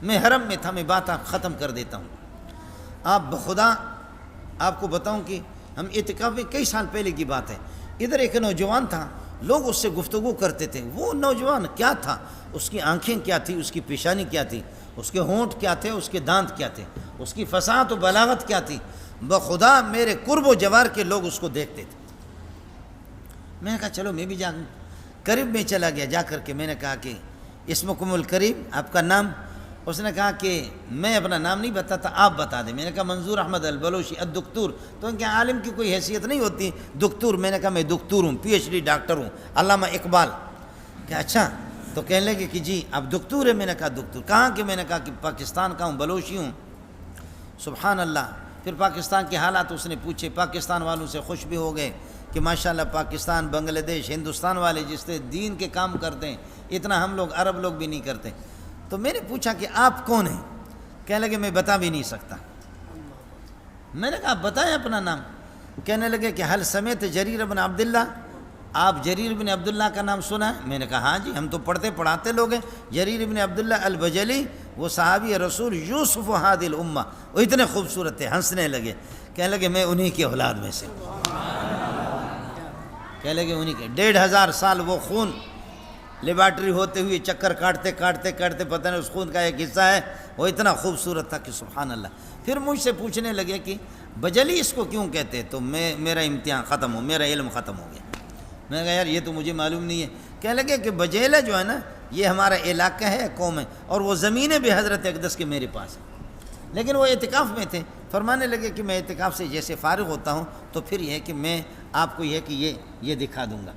میں حرم میں تھا، میں بات آپ ختم کر دیتا ہوں. آپ بخدا آپ کو بتاؤں کہ ہم اعتکاف میں کئی سال پہلے کی بات ہے، ادھر ایک نوجوان تھا، لوگ اس سے گفتگو کرتے تھے. وہ نوجوان کیا تھا، اس کی آنکھیں کیا تھی، اس کی پیشانی کیا تھی، اس کے ہونٹ کیا تھے، اس کے دانت کیا تھے، اس کی فصاحت و بلاغت کیا تھی، بخدا میرے قرب و جوار کے لوگ اس کو دیکھتے تھے. میں نے کہا چلو میں بھی جاؤں. قریب میں چلا گیا، جا کر کے میں نے کہا کہ اسمکم الکریم، آپ کا نام؟ اس نے کہا کہ میں اپنا نام نہیں بتاتا، آپ بتا دیں. میں نے کہا منظور احمد البلوچی الدکتور. تو ان کے عالم کی کوئی حیثیت نہیں ہوتی دکتور. میں نے کہا میں دکتور ہوں، پی ایچ ڈی ڈاکٹر ہوں، علامہ اقبال. کہ اچھا، تو کہنے لگے کہ جی آپ دکتور ہیں. میں نے کہا دکتور کہاں کہ؟ میں نے کہا کہ پاکستان کا ہوں، بلوچی ہوں. سبحان اللہ. پھر پاکستان کے حالات اس نے پوچھے، پاکستان والوں سے خوش بھی ہو گئے کہ ماشاءاللہ پاکستان، بنگلہ دیش، ہندوستان والے جس سے دین کے کام کرتے ہیں، اتنا ہم لوگ عرب لوگ بھی نہیں کرتے. تو میں نے پوچھا کہ آپ کون ہیں؟ کہنے لگے میں بتا بھی نہیں سکتا. میں نے کہا آپ بتائیں اپنا نام. کہنے لگے کہ حل سمیت جریر بن عبداللہ، آپ جریر بن عبداللہ کا نام سنا ہے؟ میں نے کہا ہاں جی، ہم تو پڑھتے پڑھاتے لوگ ہیں. جریر بن عبداللہ البجلی، وہ صحابی رسول یوسف ہادی الامہ، وہ اتنے خوبصورت تھے. ہنسنے لگے، کہنے لگے میں انہی کی اولاد میں سے. کہنے لگے انہی کے. 1500 سال وہ خون لیبارٹری ہوتے ہوئے چکر کاٹتے کاٹتے کاٹتے پتہ نہیں اس خون کا ایک حصہ ہے، وہ اتنا خوبصورت تھا کہ سبحان اللہ. پھر مجھ سے پوچھنے لگے کہ بجلی اس کو کیوں کہتے؟ تو میرا امتحان ختم ہو، میرا علم ختم ہو گیا. میں نے کہا یار یہ تو مجھے معلوم نہیں ہے. کہنے لگے کہ بجیلہ جو ہے نا، یہ ہمارا علاقہ ہے، قوم ہے، اور وہ زمینیں بھی حضرت اقدس کے میرے پاس ہیں. لیکن وہ اعتکاف میں تھے. فرمانے لگے کہ میں اعتکاف سے جیسے فارغ ہوتا ہوں تو پھر یہ ہے کہ میں آپ کو یہ ہے کہ یہ دکھا دوں گا.